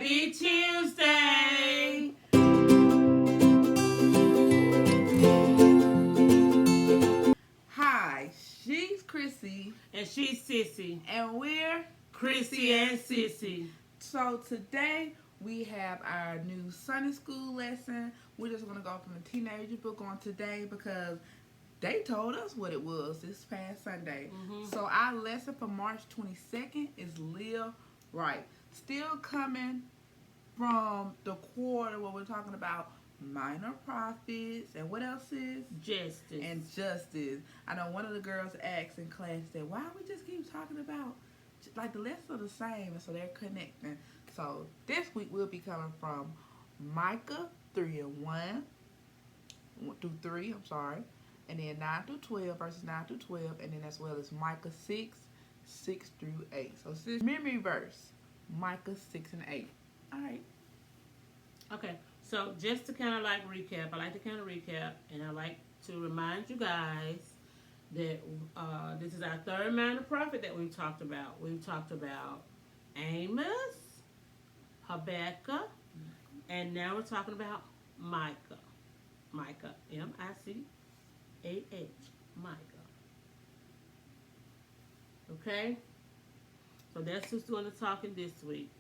Happy Tuesday! Hi, she's Chrissy. And she's Sissy. And we're Chrissy and Sissy. So today we have our new Sunday school lesson. We're just going to go from the teenager book on today because they told us what it was this past Sunday. So our lesson for March 22nd is Live Right. Still coming from the quarter where we're talking about minor profits and what else is? Justice. And justice. I know one of the girls asked in class, said, why we just keep talking about, like, the lessons are the same, and so they're connecting. So this week we'll be coming from Micah 3 and 1 through 3, and then 9 through 12, verses 9 through 12, and then as well as Micah 6, 6 through 8. So this memory verse, Micah 6 and 8. All right. Okay, so just to kind of like recap, I like to kind of recap, and I like to remind you guys that this is our third minor prophet that we've talked about. We've talked about Amos, Habakkuk, and now we're talking about Micah. Micah, M-I-C-A-H, Micah. Okay? So that's who's doing the talking this week.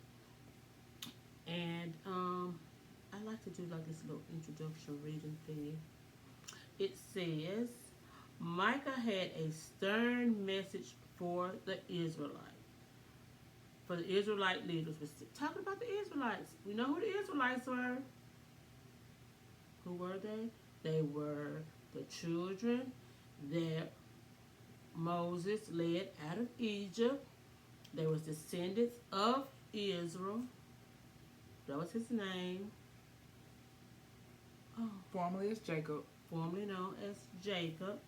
And I like to do like this little introduction reading thing. It says, Micah had a stern message for the Israelites. For the Israelite leaders. We're talking about the Israelites. We know who the Israelites were. Who were they? They were the children that Moses led out of Egypt. They was descendants of Israel. That was his name. Oh. Formerly as Jacob. Formerly known as Jacob.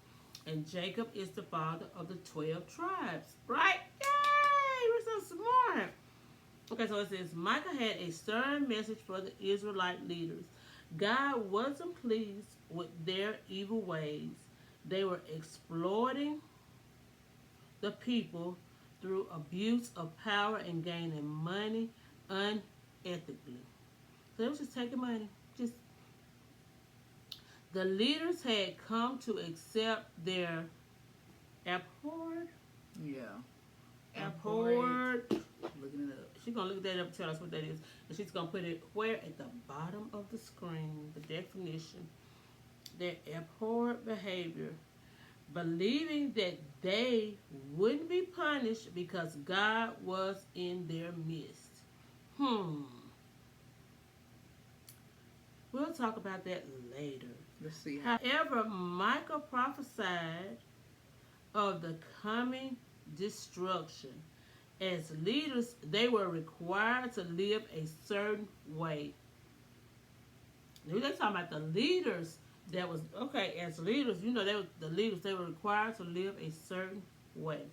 And Jacob is the father of the 12 tribes. Right? Yay! We're so smart. Okay, so it says, Micah had a stern message for the Israelite leaders. God wasn't pleased with their evil ways. They were exploiting the people through abuse of power and gaining money unethically. So they was just taking money. The leaders had come to accept their abhorred. Yeah. Abhorred. Looking it up. She's going to look that up and tell us what that is. And she's going to put it where? At the bottom of the screen. The definition. Their abhorred behavior. Believing that they wouldn't be punished because God was in their midst. We'll talk about that later. Let's see. However, Micah prophesied of the coming destruction. As leaders, they were required to live a certain way. Now, they're talking about the leaders that was, okay, as leaders, you know, the leaders, they were required to live a certain way.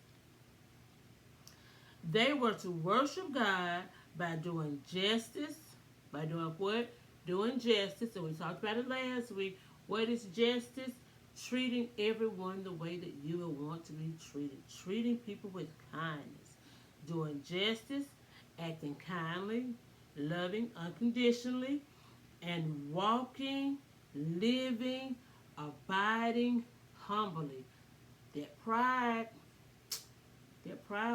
They were to worship God by doing justice. By doing what? Doing justice. And we talked about it last week. What is justice? Treating everyone the way that you would want to be treated. Treating people with kindness. Doing justice, acting kindly, loving unconditionally, and walking, living, abiding humbly. That pride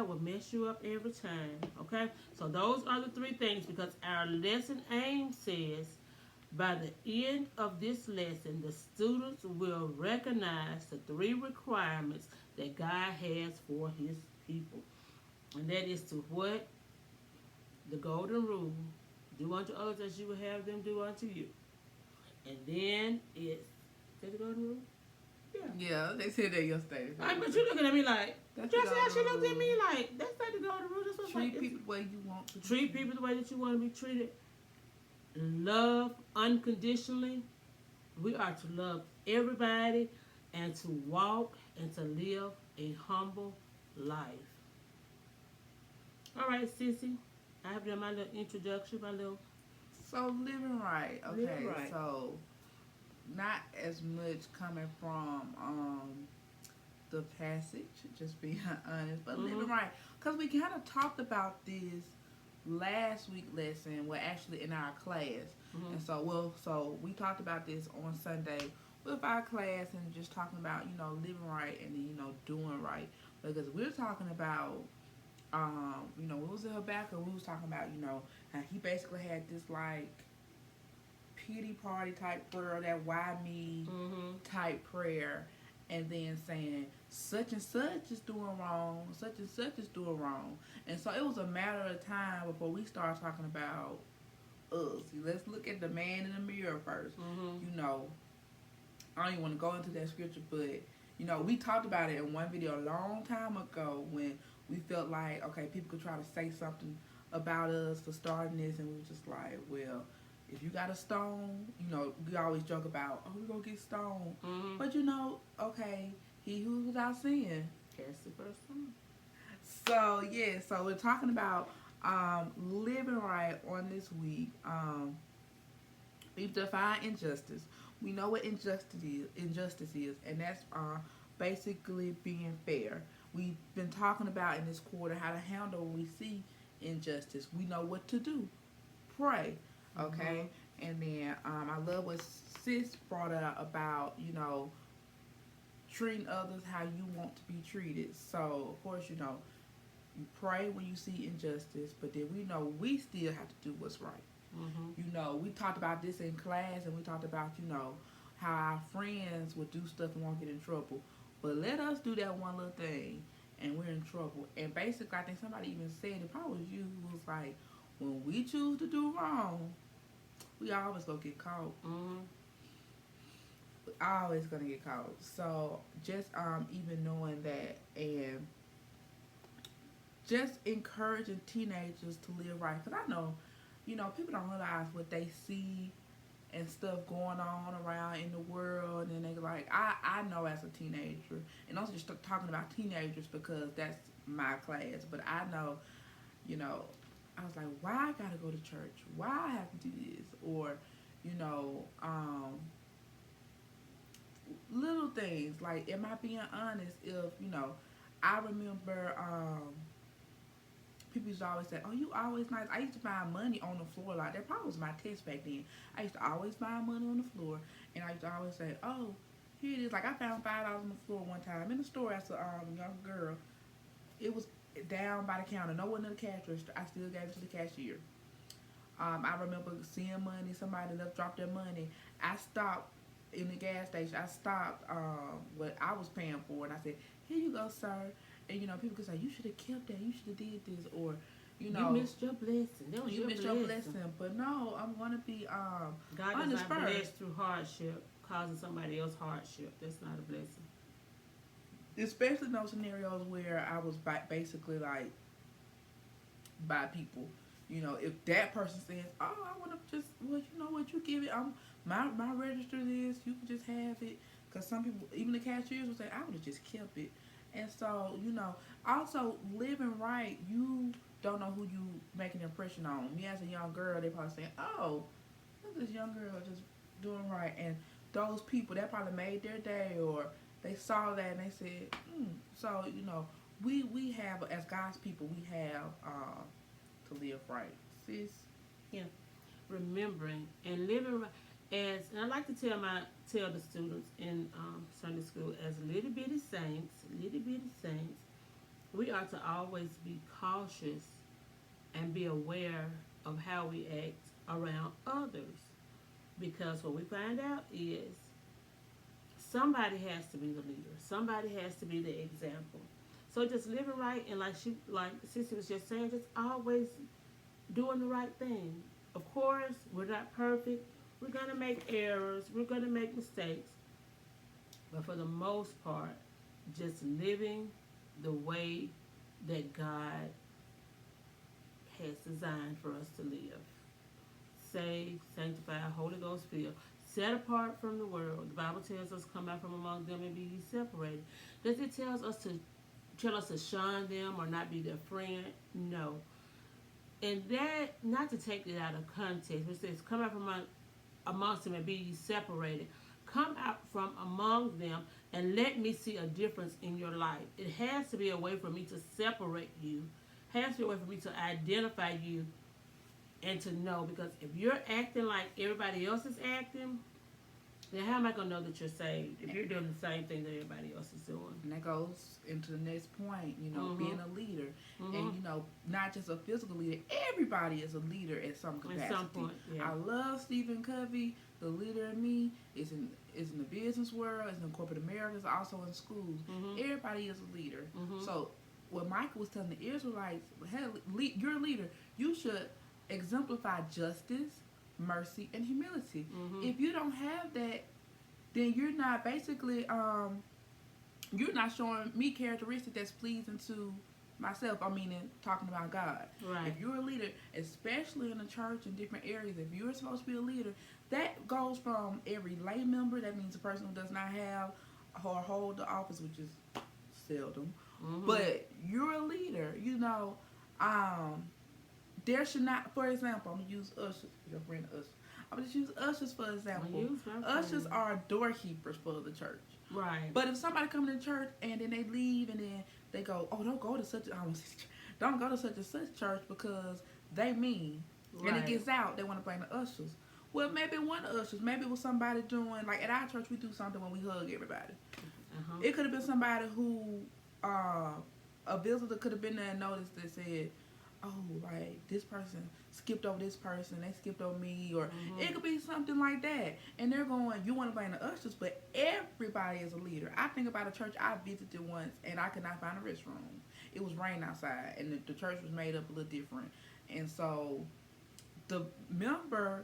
will mess you up every time. Okay? So those are the three things, because our lesson aim says, by the end of this lesson, the students will recognize the three requirements that God has for his people. And that is to what? The golden rule. Do unto others as you would have them do unto you. And then it's, is that the golden rule? Yeah, they said that yesterday. Right, but you're looking at me like, that's just how she looked at me like, that's not the golden rule. That's what treat people the way you want to treat people the way that you want to be treated. Love unconditionally. We are to love everybody and to walk and to live a humble life. All right, Sissy. I have done my little introduction, So living right. Okay, living right. So not as much coming from the passage, just being honest, but living right. Because we kind of talked about this last week lesson, well, actually in our class, Mm-hmm. and so we talked about this on Sunday with our class and just talking about living right and then doing right because we're talking about what was it Habakkuk? We was talking about how he basically had this like pity party type prayer, that why me Mm-hmm. type prayer, and then saying such and such is doing wrong, such and such is doing wrong. And so it was a matter of time before we started talking about us. Let's look at the man in the mirror first. Mm-hmm. I don't even want to go into that scripture, but we talked about it in one video a long time ago when we felt like, okay, people could try to say something about us for starting this, and we were just like, well, if you got a stone, we always joke about, oh, we're going to get stoned. Mm-hmm. But okay, he who's without sin. That's the first time. So, yeah, so we're talking about living right on this week. We've defined injustice. We know what injustice is, and that's basically being fair. We've been talking about in this quarter how to handle when we see injustice. We know what to do. Pray, okay? Mm-hmm. And then I love what Sis brought up about, treating others how you want to be treated. So, of course, you pray when you see injustice, but then we know we still have to do what's right. Mm-hmm. We talked about this in class, and we talked about, how our friends would do stuff and won't get in trouble. But let us do that one little thing, and we're in trouble. And basically, I think somebody even said, it probably was you, who was like, when we choose to do wrong, we always gonna get caught. Mm-hmm. We always gonna get caught. So just even knowing that, and just encouraging teenagers to live right. Because I know, people don't realize what they see and stuff going on around in the world. And they like, I know as a teenager, and I'm just talking about teenagers because that's my class, but I know, I was like, why I gotta go to church? Why I have to do this? Or, little things. Like, am I being honest? If, I remember, people used to always say, oh, you always nice. I used to find money on the floor. Like, that probably was my test back then. I used to always find money on the floor. And I used to always say, oh, here it is. Like, I found $5 on the floor one time in the store as a young girl. It was down by the counter. No one in the cash register. I still gave it to the cashier. I remember seeing money. Somebody left, dropped their money. I stopped in the gas station. I stopped what I was paying for. And I said, here you go, sir. And, people could say, you should have kept that. You should have did this. Or, you missed your blessing. You missed your blessing. But no, I'm going to be God does not bless through hardship, causing somebody else hardship. That's not a blessing. Especially in those scenarios where I was basically like by people. If that person says, oh, I want to just, well, you know what, you give it. My register is, you can just have it. Because some people, even the cashiers would say, I would have just kept it. And so, also living right, you don't know who you make an impression on. Me as a young girl, they probably saying, oh, look at this young girl just doing right. And those people, that probably made their day, or they saw that and they said, So, we have, as God's people, we have to live right. Sis? Yeah. Remembering and living right. And I like to tell the students in Sunday school, as little bitty saints, we are to always be cautious and be aware of how we act around others. Because what we find out is somebody has to be the leader. Somebody has to be the example. So just living right, and like Sissy was just saying, just always doing the right thing. Of course, we're not perfect. We're going to make errors. We're going to make mistakes. But for the most part, just living the way that God has designed for us to live. Saved, sanctified, Holy Ghost filled, set apart from the world. The Bible tells us, come out from among them and be ye separated. Does it tell us to shun them or not be their friend? No. And that, not to take it out of context, it says, come out from amongst them and be ye separated. Come out from among them and let me see a difference in your life. It has to be a way for me to separate you has to be a way for me to identify you and to know, because if you're acting like everybody else is acting, then how am I gonna know that you're saved if you're doing the same thing that everybody else is doing? And that goes into the next point, being a leader. And, not just a physical leader. Everybody is a leader at some capacity. At some point, yeah. I love Stephen Covey. The leader in me is in the business world, is in corporate America, is also in schools. Everybody is a leader. So what Micah was telling the Israelites, hey, you're a leader. You should exemplify justice, mercy, and humility. If you don't have that, then you're not basically you're not showing me characteristics that's pleasing to myself. I mean, talking about God. Right. If you're a leader, especially in the church in different areas, if you're supposed to be a leader, that goes from every lay member. That means a person who does not have or hold the office, which is seldom. But you're a leader. There should not, for example, I'm going to use ushers, your friend Usher. I'm going to use ushers for example. Ushers are doorkeepers for the church. Right. But if somebody comes to church and then they leave and then they go, oh, don't go to such and such church because they mean. Right. And it gets out, they want to blame the ushers. Well, maybe one of the ushers, maybe it was somebody doing, like at our church we do something when we hug everybody. It could have been somebody who, a visitor could have been there and noticed that said, oh, like, this person skipped over this person, they skipped over me, or it could be something like that. And they're going, you want to blame the ushers, but everybody is a leader. I think about a church I visited once, and I could not find a restroom. It was raining outside, and the church was made up a little different. And so the member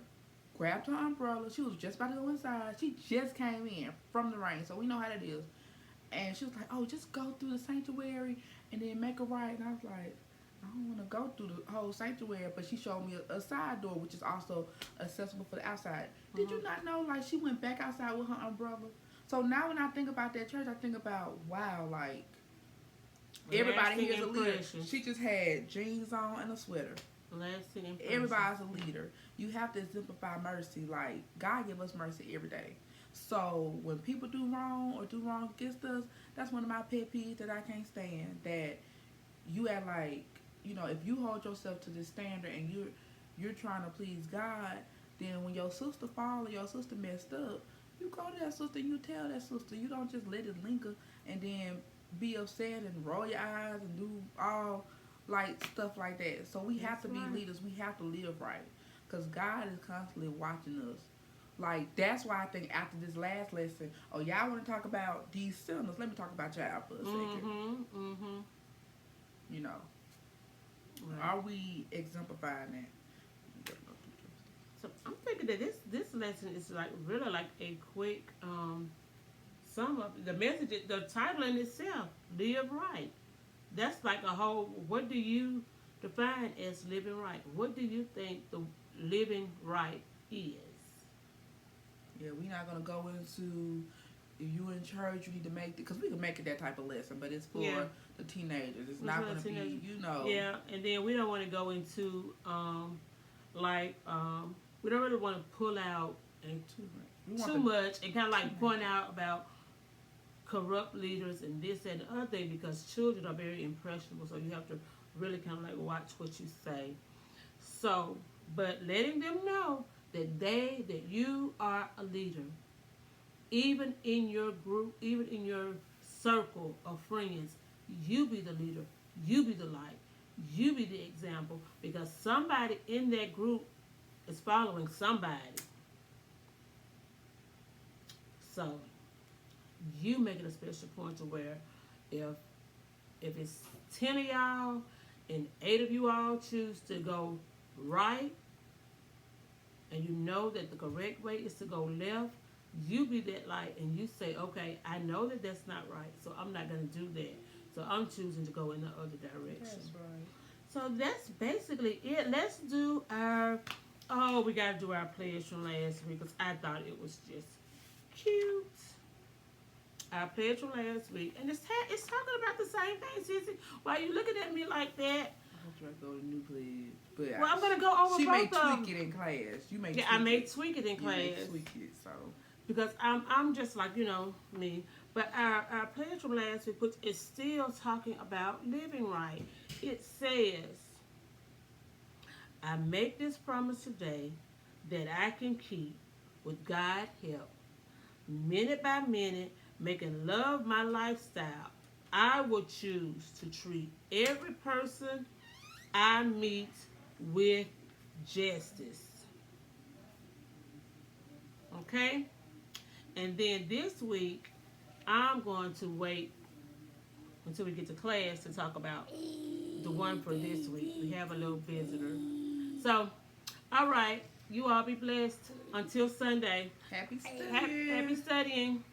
grabbed her umbrella. She was just about to go inside. She just came in from the rain, so we know how that is. And she was like, oh, just go through the sanctuary and then make a right. And I was like, I don't want to go through the whole sanctuary, but she showed me a side door, which is also accessible for the outside. Did you not know, like, she went back outside with her umbrella? So now when I think about that church, I think about, wow, like, everybody here is a leader. She just had jeans on and a sweater. Everybody's a leader. You have to exemplify mercy. Like, God give us mercy every day. So when people do wrong or do wrong against us, that's one of my pet peeves that I can't stand. That you act like, if you hold yourself to this standard and you're trying to please God, then when your sister fall or your sister messed up, you go to that sister and you tell that sister. You don't just let it linger and then be upset and roll your eyes and do all like stuff like that. So we have to be leaders. We have to live right, because God is constantly watching us. Like, that's why I think after this last lesson, oh, y'all want to talk about these sinners, let me talk about y'all for a second. Right. Are we exemplifying that? So I'm thinking that this lesson is like really like a quick sum up. The message, the title in itself, live right. That's like a whole, what do you define as living right? What do you think the living right is? Yeah, we're not going to go into, if you're in church, you need to make it, because we can make it that type of lesson, but it's for the teenagers. It's not going to be, Yeah, and then we don't want to go into, we don't really want to pull out too much and kind of like point out about corrupt leaders and this and the other thing, because children are very impressionable, so you have to really kind of like watch what you say. So, but letting them know that you are a leader, even in your group, even in your circle of friends, you be the leader, you be the light, you be the example, because somebody in that group is following somebody. So you make it a special point to where if it's 10 of y'all and 8 of you all choose to go right, and you know that the correct way is to go left, you be that light and you say, okay, I know that that's not right, so I'm not going to do that. So I'm choosing to go in the other direction. That's right. So that's basically it. Let's do we got to do our pledge from last week, because I thought it was just cute. Our pledge from last week. And it's talking about the same thing, Sissy. Why are you looking at me like that? I'm trying to go to new pledge. But I'm going to go over she both may of them. tweak it in class. I may tweak it in class. You may tweak it, so. Because I'm just like, me. But our pledge from last week, which is still talking about living right. it says, I make this promise today that I can keep with God's help. Minute by minute, making love my lifestyle. I will choose to treat every person I meet with justice. Okay? And then this week, I'm going to wait until we get to class to talk about the one for this week. We have a little visitor. So, all right. You all be blessed. Until Sunday. Happy studying. Happy studying.